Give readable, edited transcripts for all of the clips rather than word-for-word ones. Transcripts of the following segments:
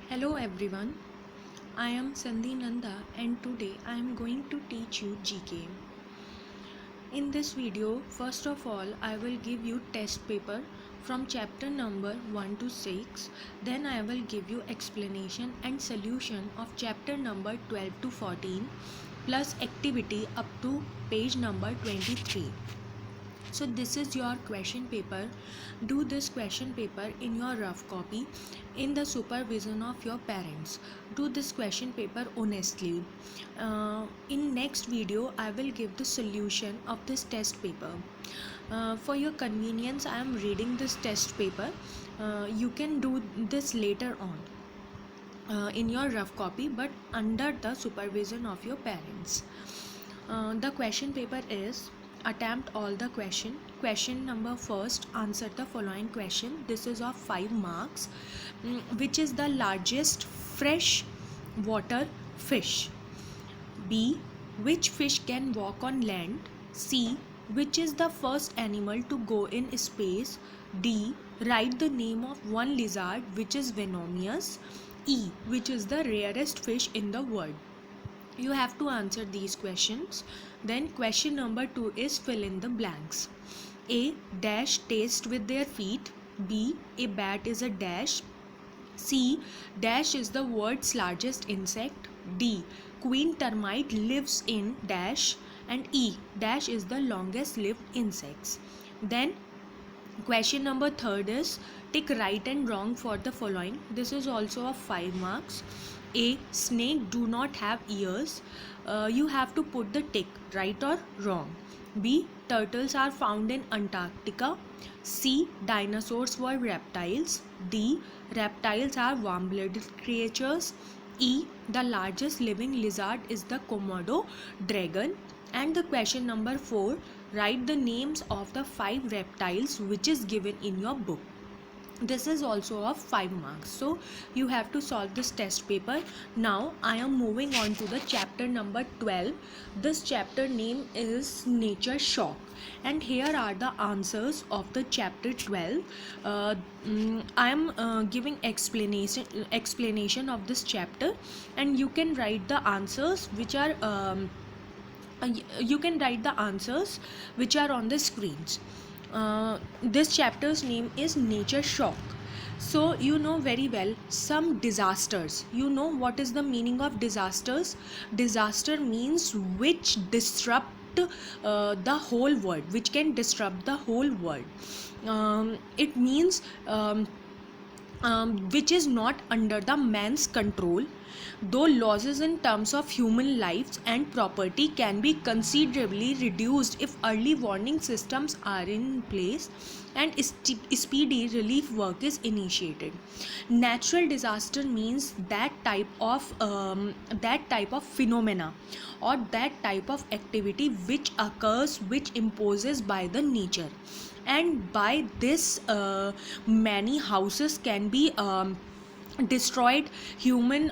Hello everyone, I am Sandhi Nanda and today I am going to teach you GK. In this video, first of all, I will give you test paper from chapter number 1 to 6. Then I will give you explanation and solution of chapter number 12 to 14 plus activity up to page number 23. So this is your question paper. Do this question paper in your rough copy in the supervision of your parents. Do this question paper honestly. In next video I will give the solution of this test paper. For your convenience I am reading this test paper. You can do this later on in your rough copy but under the supervision of your parents. The question paper is attempt all the question number first, answer the following question. This is of 5 marks. Which is the largest fresh water fish? B. Which fish can walk on land? C. Which is the first animal to go in space? D. Write the name of one lizard which is venomous. E. Which is the rarest fish in the world? You have to answer these questions. Then question number 2 is fill in the blanks. A. Dash taste with their feet. B. A bat is a dash. C. Dash is the world's largest insect. D. Queen termite lives in dash. And E. Dash is the longest lived insects. Then question number 3 is tick right and wrong for the following. This is also of 5 marks. A. Snake do not have ears. You have to put the tick right or wrong. B. Turtles are found in Antarctica. C. Dinosaurs were reptiles. D. Reptiles are warm-blooded creatures. E. The largest living lizard is the Komodo dragon. And the question number 4, write the names of the 5 reptiles which is given in your book. This is also of 5 marks. So you have to solve this test paper. Now I am moving on to the chapter number 12. This chapter name is Nature Shock. And here are the answers of the chapter 12. I am giving explanation of this chapter, and you can write the answers which are on the screens. This chapter's name is Nature Shock. So you know very well some disasters. You know what is the meaning of disasters? Disaster means which disrupt the whole world, which can disrupt the whole world. It means which is not under the man's control, though losses in terms of human lives and property can be considerably reduced if early warning systems are in place and speedy relief work is initiated. Natural disaster means that type of phenomena or that type of activity which occurs, which imposes by the nature, and by this many houses can be destroyed, human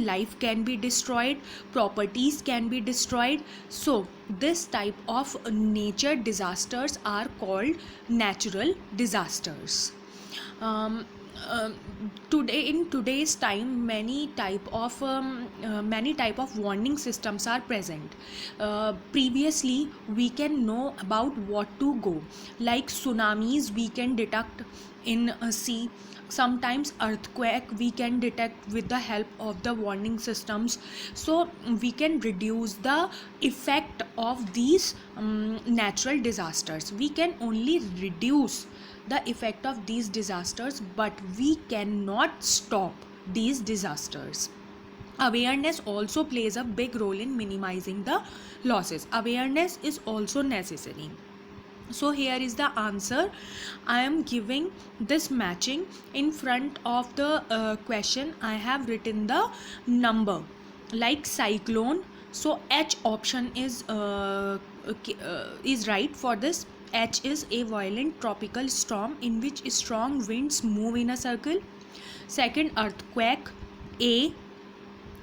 life can be destroyed, properties can be destroyed. So this type of nature disasters are called natural disasters. Today, in today's time, many type of warning systems are present. Previously we can know about what to go, like tsunamis we can detect in a sea. Sometimes earthquake we can detect with the help of the warning systems. So we can reduce the effect of these natural disasters. We can only reduce the effect of these disasters, but we cannot stop these disasters. Awareness also plays a big role in minimizing the losses. Awareness is also necessary. So here is the answer. I am giving this matching. In front of the question I have written the number, like cyclone. So H option is right for this. H is a violent tropical storm in which strong winds move in a circle. Second, earthquake. A,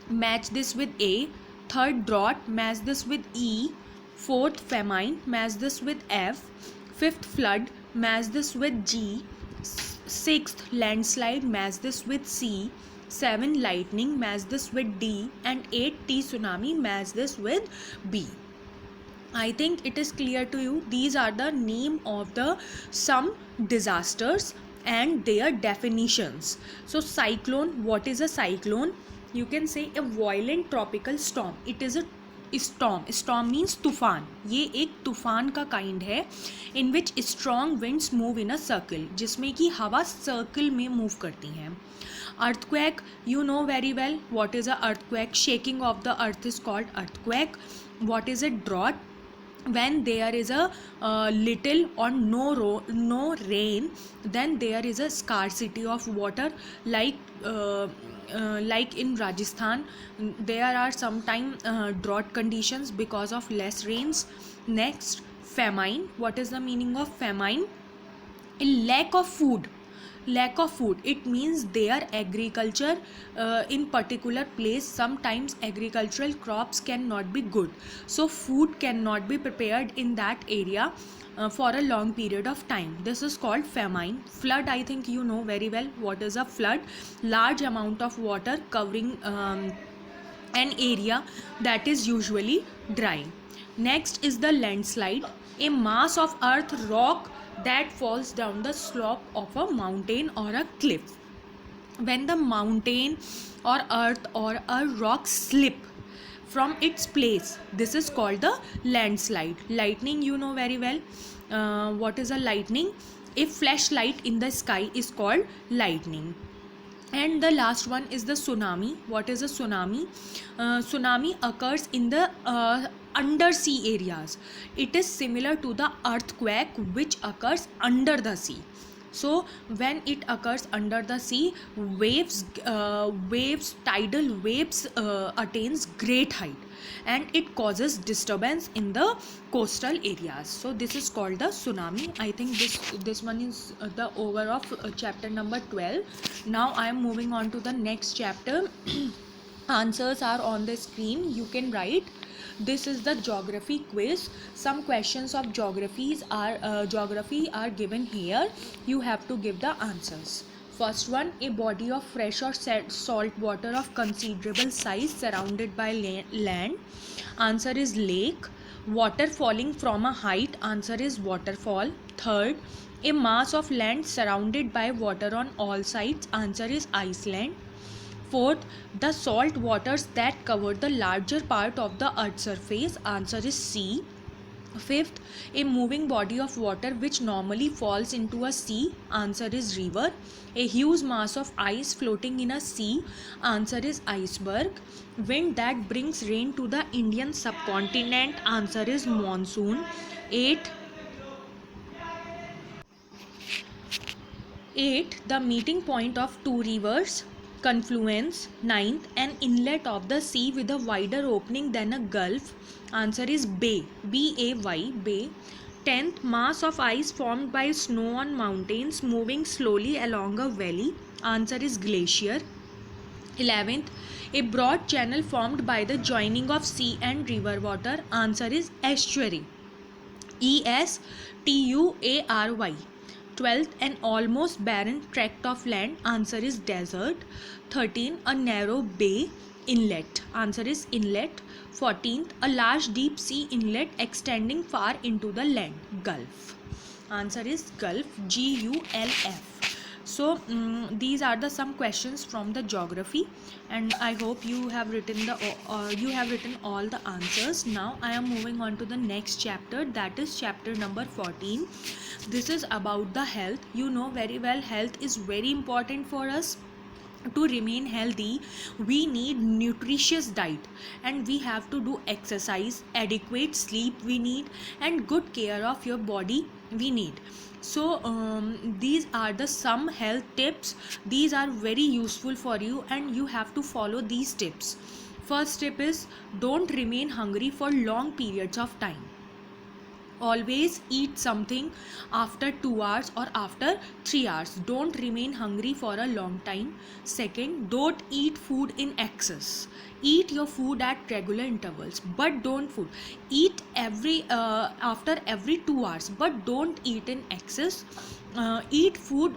match this with A. Third, drought, match this with E. Fourth, famine, match this with F. Fifth, flood, match this with G. Sixth, landslide, match this with C. 7, lightning, match this with D. And 8, T tsunami, match this with B. I think it is clear to you. These are the name of the some disasters and their definitions. So cyclone, what is a cyclone? You can say a violent tropical storm. It is a storm means तूफान. ये एक तूफान का kind है in which strong winds move in a circle, जिसमें कि हवा circle में मूव करती हैं. Earthquake, you know very well what is a earthquake. Shaking of the earth is called earthquake. What is a drought? When there is a little or no rain, then there is a scarcity of water, like in Rajasthan there are sometimes drought conditions because of less rains. Next, famine. What is the meaning of famine? A lack of food. It means their agriculture in particular place, sometimes agricultural crops cannot be good, so food cannot be prepared in that area for a long period of time. This is called famine. Flood, I think you know very well what is a flood. Large amount of water covering an area that is usually dry. Next is the landslide, a mass of earth, rock that falls down the slope of a mountain or a cliff. When the mountain or earth or a rock slip from its place, this is called the landslide. Lightning, you know very well. What is a lightning? A flashlight in the sky is called lightning. And the last one is the tsunami. What is a tsunami? Tsunami occurs in the undersea areas. It is similar to the earthquake which occurs under the sea. So when it occurs under the sea, tidal waves attains great height, and it causes disturbance in the coastal areas. So this is called the tsunami. I think this one is the over of chapter number 12. Now I am moving on to the next chapter. Answers are on the screen. You can write. This is the geography quiz. Some questions of geography are given here. You have to give the answers. First one, a body of fresh or salt water of considerable size surrounded by land. Answer is lake. Water falling from a height. Answer is waterfall. Third, a mass of land surrounded by water on all sides. Answer is Iceland. Fourth, the salt waters that cover the larger part of the earth's surface. Answer is sea. Fifth, a moving body of water which normally falls into a sea. Answer is river. A huge mass of ice floating in a sea. Answer is iceberg. Wind that brings rain to the Indian subcontinent. Answer is monsoon. 8, the meeting point of two rivers. Confluence. 9th, an inlet of the sea with a wider opening than a gulf. Answer is bay. B-A-Y, bay. 10th, mass of ice formed by snow on mountains moving slowly along a valley. Answer is glacier. 11th, a broad channel formed by the joining of sea and river water. Answer is estuary. E-S-T-U-A-R-Y. 12th, an almost barren tract of land. Answer is desert. 13, a narrow bay, inlet. Answer is inlet. 14th, a large deep sea inlet extending far into the land. Gulf. Answer is Gulf. G-U-L-F. So these are the some questions from the geography, and I hope you have written all the answers. Now I am moving on to the next chapter, that is chapter number 14. This is about the health. You know very well health is very important for us. To remain healthy, we need nutritious diet, and we have to do exercise, adequate sleep we need, and good care of your body we need. So these are the some health tips. These are very useful for you, and you have to follow these tips. First tip is, don't remain hungry for long periods of time. Always eat something after 2 hours or after 3 hours. Don't remain hungry for a long time. Second, don't eat food in excess. Eat your food at regular intervals, but don't eat after every 2 hours, but don't eat in excess. Eat food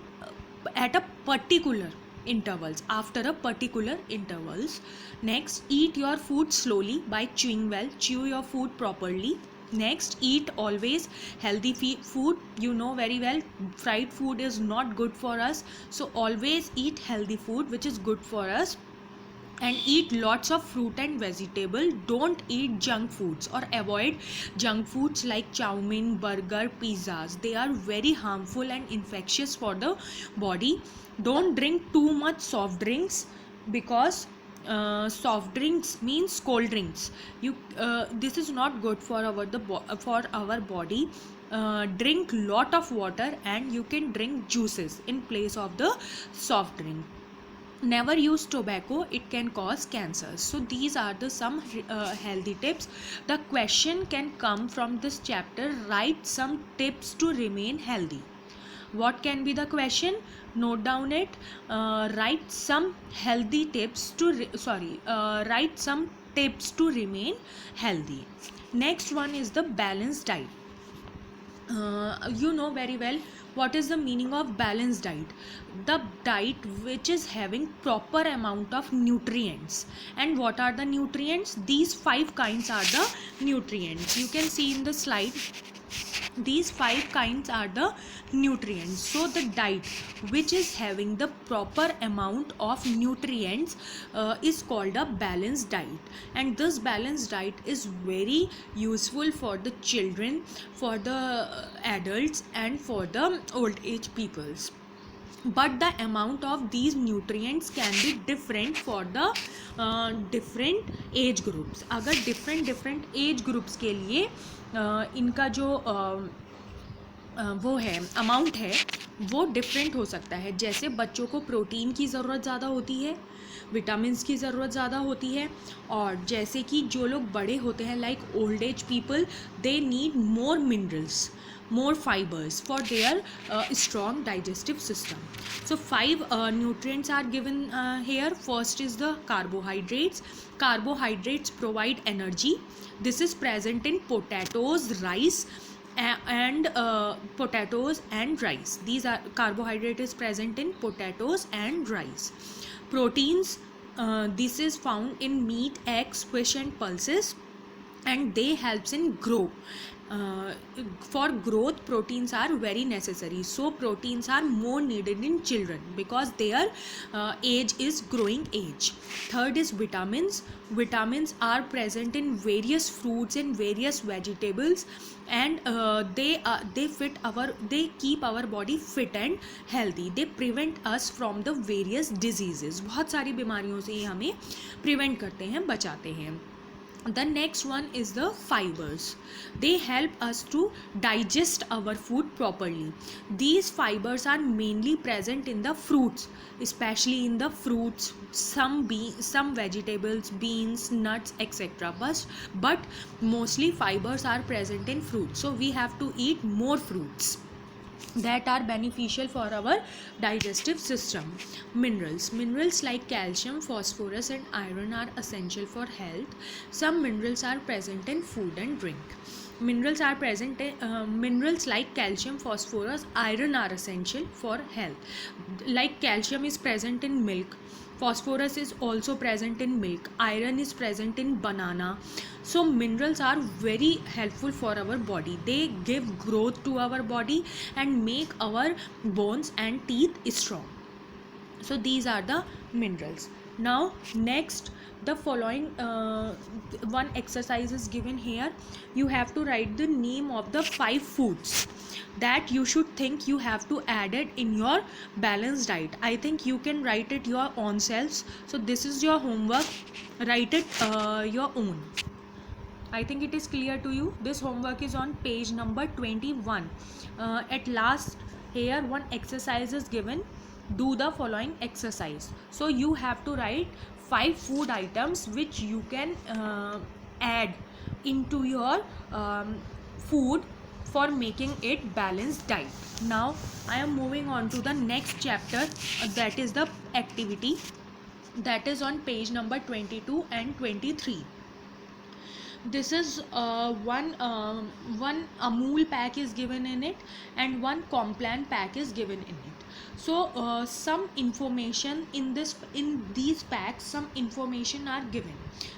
at a particular intervals, after a particular intervals. Next, eat your food slowly by chewing well. Chew your food properly. Next, eat always healthy food. You know very well fried food is not good for us, so always eat healthy food which is good for us. And eat lots of fruit and vegetable. Don't eat junk foods or avoid junk foods like chow-mein, burger, pizzas. They are very harmful and infectious for the body. Don't drink too much soft drinks, because soft drinks means cold drinks. This is not good for our body. Drink lot of water, and you can drink juices in place of the soft drink. Never use tobacco, it can cause cancer. So these are the some healthy tips. The question can come from this chapter: write some tips to remain healthy. What can be the question? Note down it. Write some healthy tips to write some tips to remain healthy. Next one is the balanced diet. You know very well what is the meaning of balanced diet. The diet which is having proper amount of nutrients. And what are the nutrients? These 5 kinds are the nutrients. You can see in the slide, these 5 kinds are the nutrients. So the diet which is having the proper amount of nutrients is called a balanced diet. And this balanced diet is very useful for the children, for the adults, and for the old age peoples. But the amount of these nutrients can be different for the different age groups. अगर different age groups के लिए इनका जो वो है amount है वो different हो सकता है. जैसे बच्चों को प्रोटीन की ज़रूरत ज़्यादा होती है, विटामिन्स की ज़रूरत ज़्यादा होती है, और जैसे कि जो लोग बड़े होते हैं like old age people, they need more minerals, more fibers for their strong digestive system. So 5 nutrients are given here. First is the carbohydrates. Carbohydrates provide energy. This is present in potatoes, rice, and potatoes and rice. These are carbohydrate is present in potatoes and rice. Proteins, this is found in meat, eggs, fish and pulses, and they helps in grow. For growth, proteins are very necessary. So proteins are more needed in children because their age is growing age. Third is vitamins. Vitamins are present in various fruits and various vegetables, and they keep our body fit and healthy. They prevent us from the various diseases. बहुत सारी बीमारियों से ये हमें prevent करते हैं, बचाते हैं. The next one is the fibers. They help us to digest our food properly. These fibers are mainly present in the fruits, especially in the fruits, some vegetables, beans, nuts, etc. But mostly fibers are present in fruits. So we have to eat more fruits that are beneficial for our digestive system. Minerals like calcium, phosphorus and iron are essential for health. Some minerals are present in food and drink. Minerals like calcium, phosphorus, iron are essential for health. Like calcium is present in milk, phosphorus is also present in milk, iron is present in banana. So minerals are very helpful for our body. They give growth to our body and make our bones and teeth strong. So these are the minerals. Now next, the following one exercise is given here. You have to write the name of the 5 foods that you should think you have to add it in your balanced diet. I think you can write it your own selves. So this is your homework. Write it your own. I think it is clear to you. This homework is on page number 21. At last here one exercise is given. Do the following exercise. So you have to write 5 food items which you can add into your food for making it balanced diet. Now I am moving on to the next chapter, that is the activity, that is on page number 22 and 23. This is one Amul pack is given in it and one Complan pack is given in it. So some information in these packs, some information are given.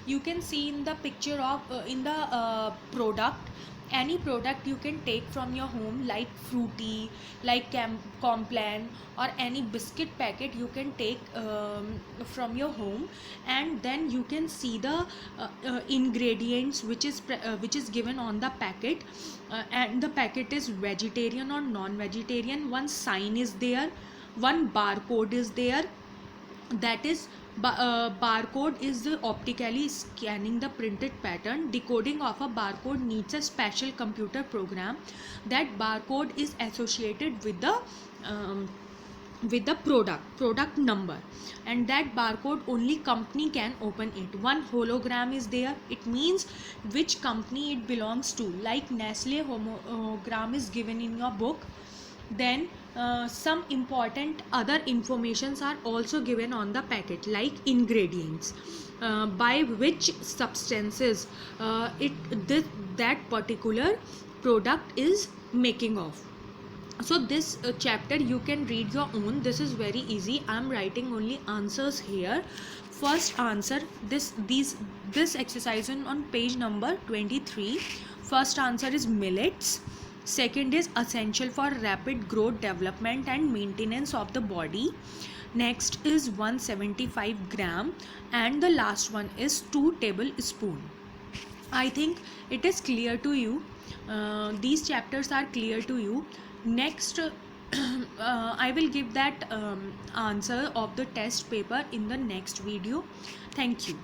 You can see in the picture of in the product, any product you can take from your home, like fruity, like Complan, or any biscuit packet you can take from your home, and then you can see the ingredients which is given on the packet, and the packet is vegetarian or non-vegetarian. One sign is there, one barcode is there, that is barcode is optically scanning the printed pattern. Decoding of a barcode needs a special computer program. That barcode is associated with the product number, and that barcode only company can open it. One hologram is there, it means which company it belongs to, like Nestle hologram is given in your book. Then some important other informations are also given on the packet, like ingredients, by which substances that particular product is making of. So this chapter you can read your own. This is very easy. I am writing only answers here. First answer, this exercise on page number 23. First answer is millets. Second is essential for rapid growth, development and maintenance of the body. Next is 175 gram, and the last one is 2 tablespoon. I think it is clear to you. These chapters are clear to you. Next I will give that answer of the test paper in the next video. Thank you.